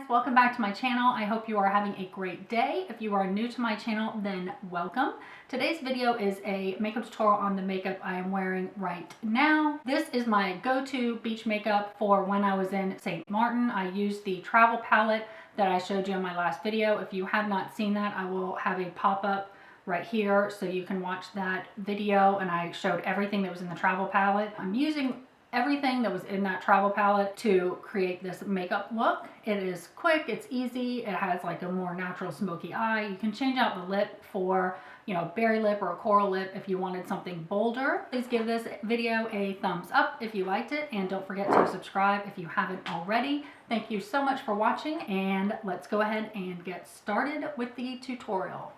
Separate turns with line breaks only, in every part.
Guys, welcome back to my channel. I hope you are having a great day. If you are new to my channel, then welcome. Today's video is a makeup tutorial on the makeup I am wearing right now. This is my go-to beach makeup for when I was in St. Martin. I used the travel palette that I showed you in my last video. If you have not seen that, I will have a pop-up right here so you can watch that video, and I showed everything that was in the travel palette. I'm using everything that was in that travel palette to create this makeup look. It is quick, it's easy, it has like a more natural smoky eye. You can change out the lip for, you know, berry lip or a coral lip if you wanted something bolder. Please give this video a thumbs up if you liked it, and don't forget to subscribe if you haven't already. Thank you so much for watching, and let's go ahead and get started with the tutorial.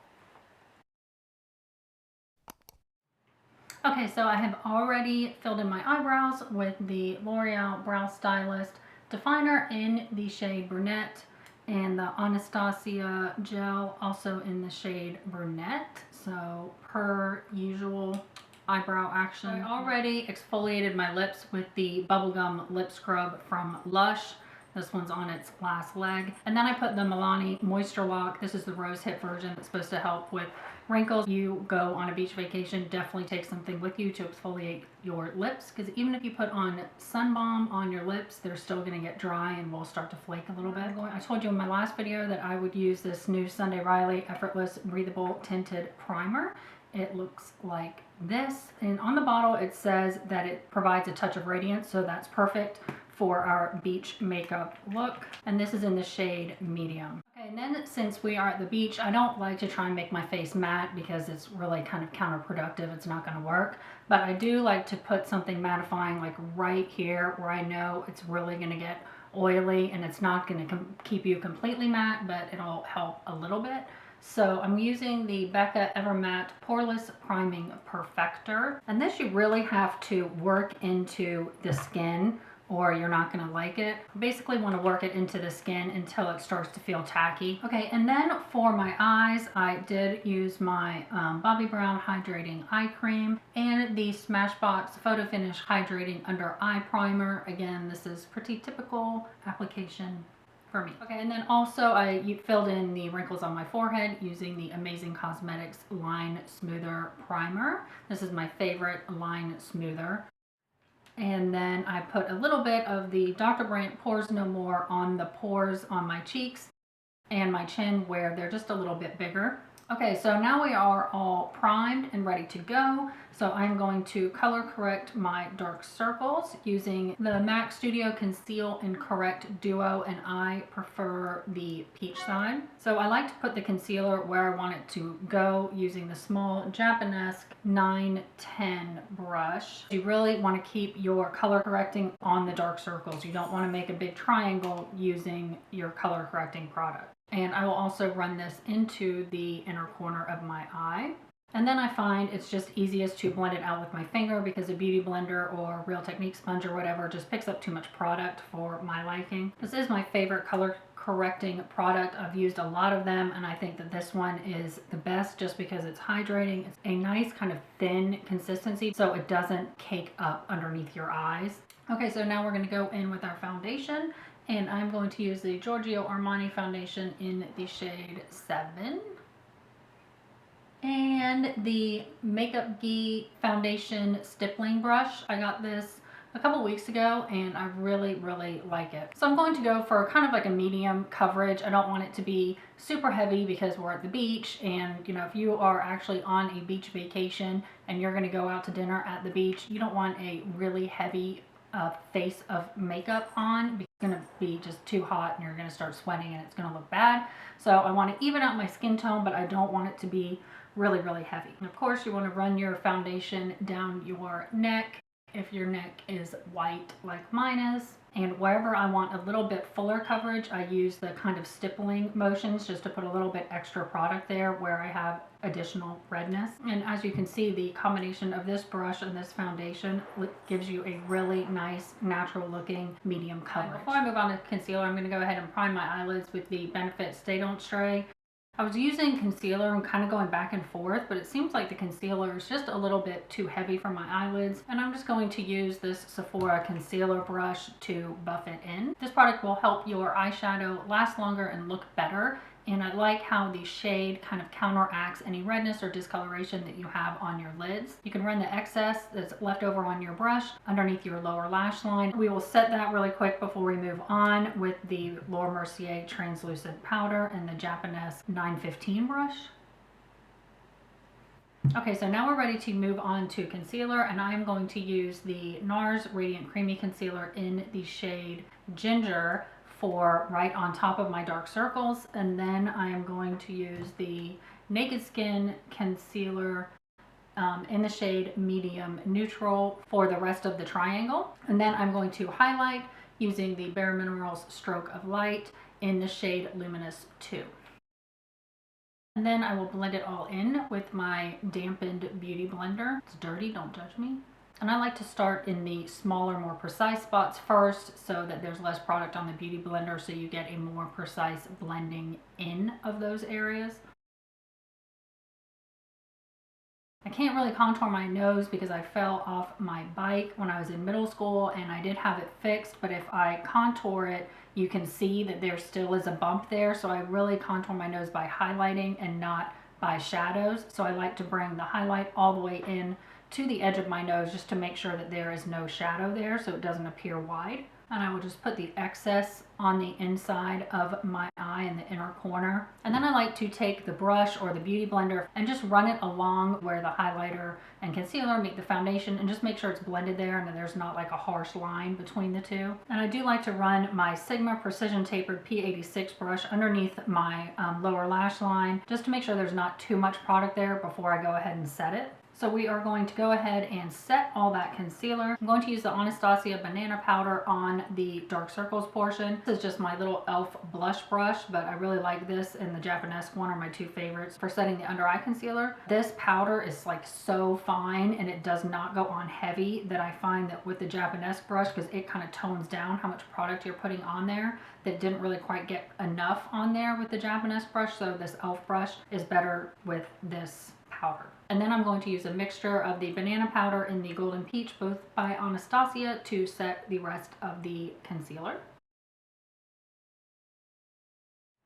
Okay, so I have already filled in my eyebrows with the L'Oreal Brow Stylist Definer in the shade Brunette, and the Anastasia Gel also in the shade Brunette. So per usual eyebrow action. I already exfoliated my lips with the Bubblegum Lip Scrub from Lush. This one's on its last leg. And then I put the Milani Moisture Lock. This is the rose hip version. It's supposed to help with wrinkles. You go on a beach vacation, definitely take something with you to exfoliate your lips, because even if you put on sun balm on your lips, they're still going to get dry and will start to flake a little bit. I told you in my last video that I would use this new Sunday Riley Effortless Breathable Tinted Primer. It looks like this, and on the bottle it says that it provides a touch of radiance, so that's perfect for our beach makeup look. And this is in the shade Medium. Okay, and then since we are at the beach, I don't like to try and make my face matte because it's really kind of counterproductive. It's not going to work. But I do like to put something mattifying like right here where I know it's really going to get oily, and it's not going to keep you completely matte, but it'll help a little bit. So I'm using the Becca Evermatte Poreless Priming Perfector. And this you really have to work into the skin, or you're not going to like it. Basically want to work it into the skin until it starts to feel tacky. Okay, and then for my eyes, I did use my Bobbi Brown Hydrating Eye Cream and the Smashbox Photo Finish Hydrating Under Eye Primer. Again, this is pretty typical application for me. Okay, and then also I filled in the wrinkles on my forehead using the Amazing Cosmetics Line Smoother Primer. This is my favorite line smoother. And then I put a little bit of the Dr. Brandt Pores No More on the pores on my cheeks and my chin where they're just a little bit bigger. Okay, so now we are all primed and ready to go. So I'm going to color correct my dark circles using the MAC Studio Conceal and Correct Duo, and I prefer the peach side. So I like to put the concealer where I want it to go using the small Japanesque 910 brush. You really want to keep your color correcting on the dark circles. You don't want to make a big triangle using your color correcting product. And I will also run this into the inner corner of my eye. And then I find it's just easiest to blend it out with my finger, because a beauty blender or Real Technique sponge or whatever just picks up too much product for my liking. This is my favorite color correcting product. I've used a lot of them, and I think that this one is the best just because it's hydrating. It's a nice kind of thin consistency, so it doesn't cake up underneath your eyes. Okay, so now we're going to go in with our foundation. And I'm going to use the Giorgio Armani foundation in the shade 7. And the Makeup Ghee foundation stippling brush. I got this a couple weeks ago and I really, really like it. So I'm going to go for kind of like a medium coverage. I don't want it to be super heavy because we're at the beach, and you know, if you are actually on a beach vacation and you're going to go out to dinner at the beach, you don't want a really heavy face of makeup on. It's going to be just too hot and you're going to start sweating and it's going to look bad. So I want to even out my skin tone, but I don't want it to be really, really heavy. And of course you want to run your foundation down your neck if your neck is white like mine is. And wherever I want a little bit fuller coverage, I use the kind of stippling motions just to put a little bit extra product there where I have additional redness. And as you can see, the combination of this brush and this foundation gives you a really nice, natural looking medium coverage. Before I move on to concealer, I'm going to go ahead and prime my eyelids with the Benefit Stay Don't Stray. I was using concealer and kind of going back and forth, but it seems like the concealer is just a little bit too heavy for my eyelids, and I'm just going to use this Sephora concealer brush to buff it in. This product will help your eyeshadow last longer and look better, and I like how the shade kind of counteracts any redness or discoloration that you have on your lids. You can run the excess that's left over on your brush underneath your lower lash line. We will set that really quick before we move on with the Laura Mercier translucent powder and the Japanese 915 brush. Okay, so now we're ready to move on to concealer, and I'm going to use the NARS Radiant Creamy Concealer in the shade Ginger for right on top of my dark circles, and then I am going to use the Naked Skin Concealer in the shade Medium Neutral for the rest of the triangle. And then I'm going to highlight using the Bare Minerals Stroke of Light in the shade Luminous 2. And then I will blend it all in with my dampened beauty blender. It's dirty, don't judge me. And I like to start in the smaller, more precise spots first so that there's less product on the beauty blender, so you get a more precise blending in of those areas. I can't really contour my nose because I fell off my bike when I was in middle school and I did have it fixed, but if I contour it, you can see that there still is a bump there, so I really contour my nose by highlighting and not by shadows. So I like to bring the highlight all the way in to the edge of my nose just to make sure that there is no shadow there so it doesn't appear wide. And I will just put the excess on the inside of my eye in the inner corner. And then I like to take the brush or the beauty blender and just run it along where the highlighter and concealer meet the foundation, and just make sure it's blended there and that there's not like a harsh line between the two. And I do like to run my Sigma Precision Tapered P86 brush underneath my lower lash line just to make sure there's not too much product there before I go ahead and set it. So we are going to go ahead and set all that concealer. I'm going to use the Anastasia Banana Powder on the dark circles portion. This is just my little e.l.f. blush brush, but I really like this and the Japanese one are my two favorites for setting the under eye concealer. This powder is like so fine and it does not go on heavy, that I find that with the Japanese brush, because it kind of tones down how much product you're putting on there, that didn't really quite get enough on there with the Japanese brush. So this e.l.f. brush is better with this powder. And then I'm going to use a mixture of the banana powder and the golden peach, both by Anastasia, to set the rest of the concealer.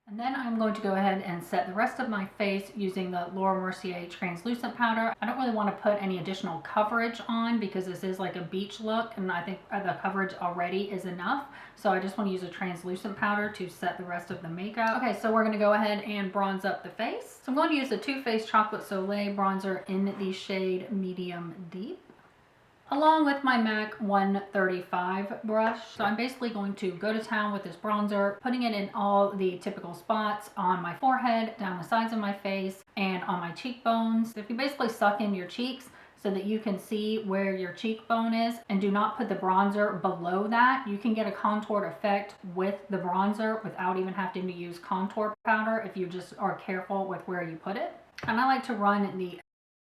And then I'm going to go ahead and set the rest of my face using the Laura Mercier translucent powder. I don't really want to put any additional coverage on because this is like a beach look and I think the coverage already is enough. So I just want to use a translucent powder to set the rest of the makeup. Okay, so we're going to go ahead and bronze up the face. So I'm going to use the Too Faced Chocolate Soleil bronzer in the shade Medium Deep, along with my MAC 135 brush. So I'm basically going to go to town with this bronzer, putting it in all the typical spots on my forehead, down the sides of my face, and on my cheekbones. If you basically suck in your cheeks so that you can see where your cheekbone is and do not put the bronzer below that, you can get a contoured effect with the bronzer without even having to use contour powder if you just are careful with where you put it. And I like to run the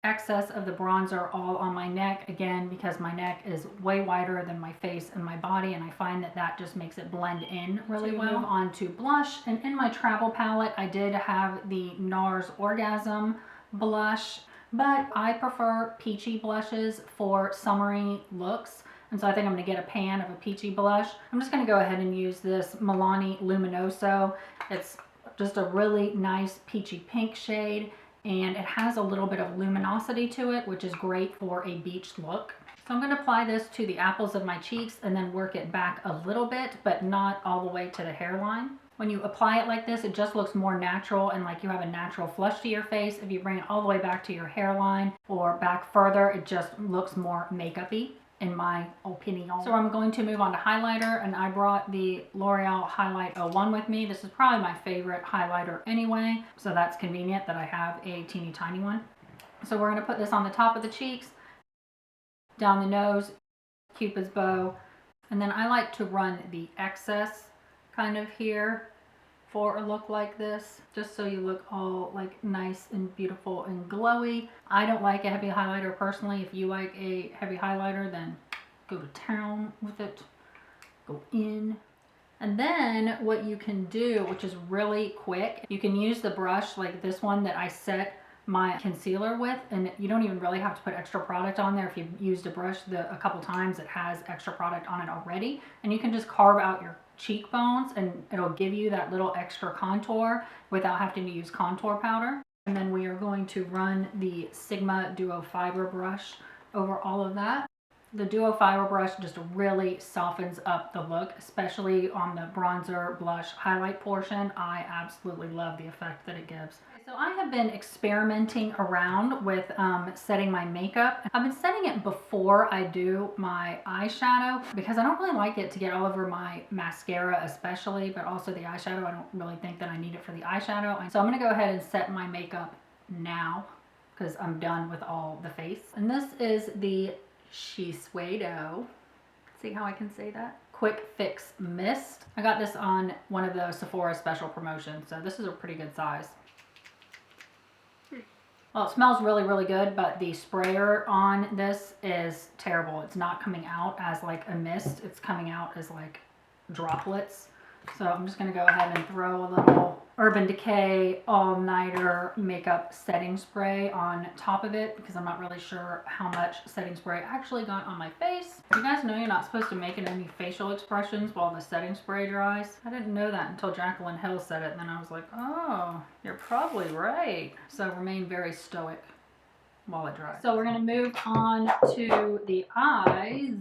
excess of the bronzer all on my neck, again because my neck is way wider than my face and my body, and I find that that just makes it blend in really well. Move on to blush, and in my travel palette I did have the NARS Orgasm blush, but I prefer peachy blushes for summery looks, and so I think I'm going to get a pan of a peachy blush. I'm just going to go ahead and use this Milani Luminoso. It's just a really nice peachy pink shade, and it has a little bit of luminosity to it, which is great for a beach look. So I'm going to apply this to the apples of my cheeks and then work it back a little bit, but not all the way to the hairline. When you apply it like this, it just looks more natural and like you have a natural flush to your face. If you bring it all the way back to your hairline or back further, it just looks more makeup-y, in my opinion. So I'm going to move on to highlighter, and I brought the L'Oreal Highlight 01 with me. This is probably my favorite highlighter anyway, so that's convenient that I have a teeny tiny one. So we're going to put this on the top of the cheeks, down the nose, Cupid's bow, and then I like to run the excess kind of here for a look like this, just so you look all like nice and beautiful and glowy. I don't like a heavy highlighter personally. If you like a heavy highlighter, then go to town with it. Go in. And then what you can do, which is really quick, you can use the brush like this one that I set my concealer with, and you don't even really have to put extra product on there. If you've used a brush a couple times, it has extra product on it already, and you can just carve out your cheekbones and it'll give you that little extra contour without having to use contour powder. And then we are going to run the Sigma Duo Fiber brush over all of that. The Duo Fiber brush just really softens up the look, especially on the bronzer, blush, highlight portion. I absolutely love the effect that it gives. So I have been experimenting around with setting my makeup. I've been setting it before I do my eyeshadow because I don't really like it to get all over my mascara especially, but also the eyeshadow. I don't really think that I need it for the eyeshadow. So I'm going to go ahead and set my makeup now because I'm done with all the face. And this is the Shiseido, see how I can say that? Quick Fix Mist. I got this on one of the Sephora special promotions, so this is a pretty good size. Well, it smells really, really good, but the sprayer on this is terrible. It's not coming out as like a mist. It's coming out as like droplets. So I'm just going to go ahead and throw a little Urban Decay All Nighter Makeup Setting Spray on top of it because I'm not really sure how much setting spray actually got on my face. You guys know you're not supposed to make any facial expressions while the setting spray dries. I didn't know that until Jaclyn Hill said it, and then I was like, oh, you're probably right. So remain very stoic while it dries. So we're going to move on to the eyes.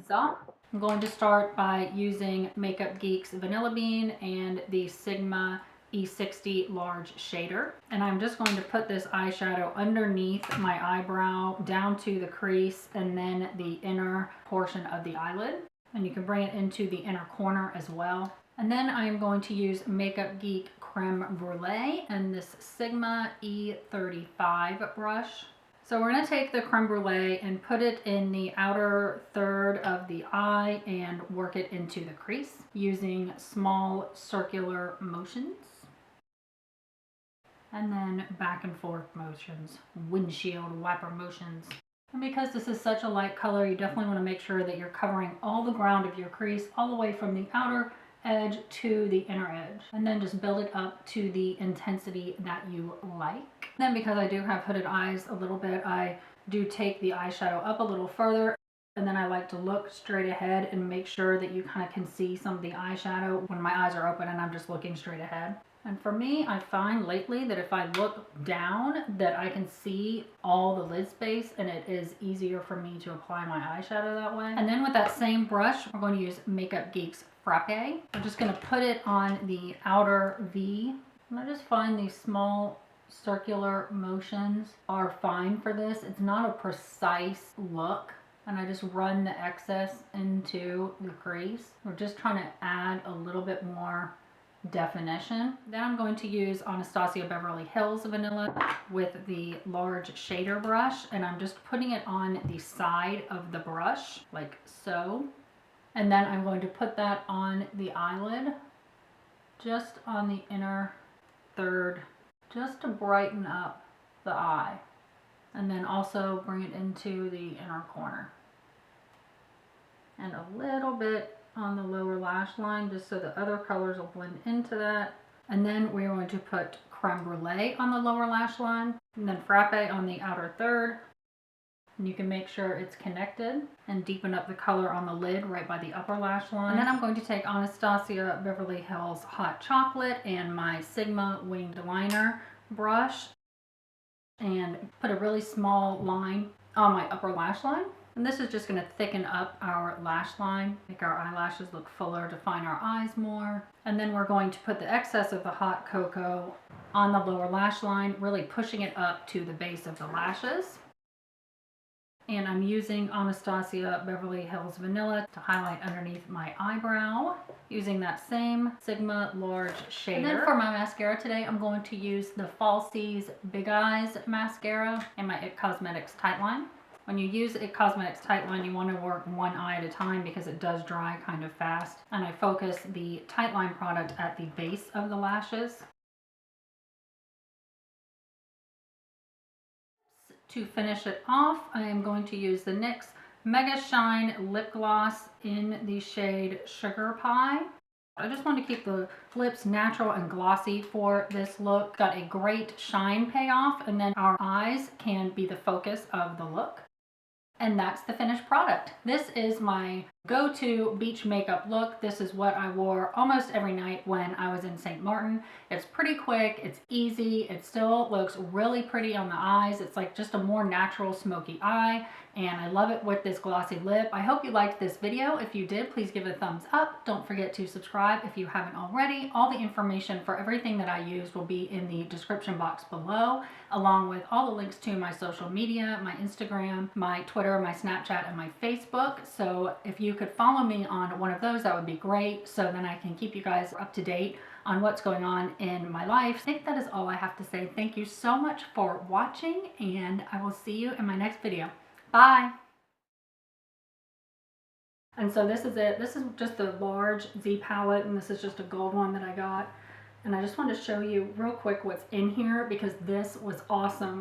I'm going to start by using Makeup Geek's Vanilla Bean and the Sigma E60 Large Shader. And I'm just going to put this eyeshadow underneath my eyebrow down to the crease and then the inner portion of the eyelid. And you can bring it into the inner corner as well. And then I'm going to use Makeup Geek Creme Brulee and this Sigma E35 brush. So we're going to take the creme brulee and put it in the outer third of the eye and work it into the crease using small circular motions. And then back and forth motions, windshield wiper motions. And because this is such a light color, you definitely want to make sure that you're covering all the ground of your crease all the way from the outer edge to the inner edge, and then just build it up to the intensity that you like. Then because I do have hooded eyes a little bit, I do take the eyeshadow up a little further, and then I like to look straight ahead and make sure that you kind of can see some of the eyeshadow when my eyes are open and I'm just looking straight ahead. And for me, I find lately that if I look down that I can see all the lid space, and it is easier for me to apply my eyeshadow that way. And then with that same brush, we're going to use Makeup Geek's Frappe. I'm just going to put it on the outer V. And I just find these small circular motions are fine for this. It's not a precise look. And I just run the excess into the crease. We're just trying to add a little bit more definition. Then I'm going to use Anastasia Beverly Hills Vanilla with the large shader brush, and I'm just putting it on the side of the brush like so. And then I'm going to put that on the eyelid, just on the inner third, just to brighten up the eye. And then also bring it into the inner corner. And a little bit on the lower lash line, just so the other colors will blend into that. And then we're going to put creme brulee on the lower lash line, and then frappe on the outer third. And you can make sure it's connected and deepen up the color on the lid right by the upper lash line. And then I'm going to take Anastasia Beverly Hills Hot Chocolate and my Sigma Winged Liner brush and put a really small line on my upper lash line. And this is just going to thicken up our lash line, make our eyelashes look fuller, define our eyes more. And then we're going to put the excess of the hot cocoa on the lower lash line, really pushing it up to the base of the lashes. And I'm using Anastasia Beverly Hills Vanilla to highlight underneath my eyebrow, using that same Sigma Large Shader. And then for my mascara today, I'm going to use the Falsies Big Eyes Mascara in my IT Cosmetics Tightline. When you use IT Cosmetics Tightline, you want to work one eye at a time because it does dry kind of fast. And I focus the Tightline product at the base of the lashes. To finish it off, I am going to use the NYX Mega Shine Lip Gloss in the shade Sugar Pie. I just want to keep the lips natural and glossy for this look. Got a great shine payoff, and then our eyes can be the focus of the look. And that's the finished product. This is my go-to beach makeup look. This is what I wore almost every night when I was in St. Martin. It's pretty quick, it's easy, it still looks really pretty on the eyes. It's like just a more natural smoky eye, and I love it with this glossy lip. I hope you liked this video. If you did, please give it a thumbs up. Don't forget to subscribe if you haven't already. All the information for everything that I use will be in the description box below, along with all the links to my social media, my Instagram, my Twitter, my Snapchat, and my Facebook. So if you could follow me on one of those, that would be great, so then I can keep you guys up to date on what's going on in my life. I think that is all I have to say. Thank you so much for watching, and I will see you in my next video. Bye! And so this is it. This is just the large Z palette, and this is just a gold one that I got. And I just wanted to show you real quick what's in here because this was awesome.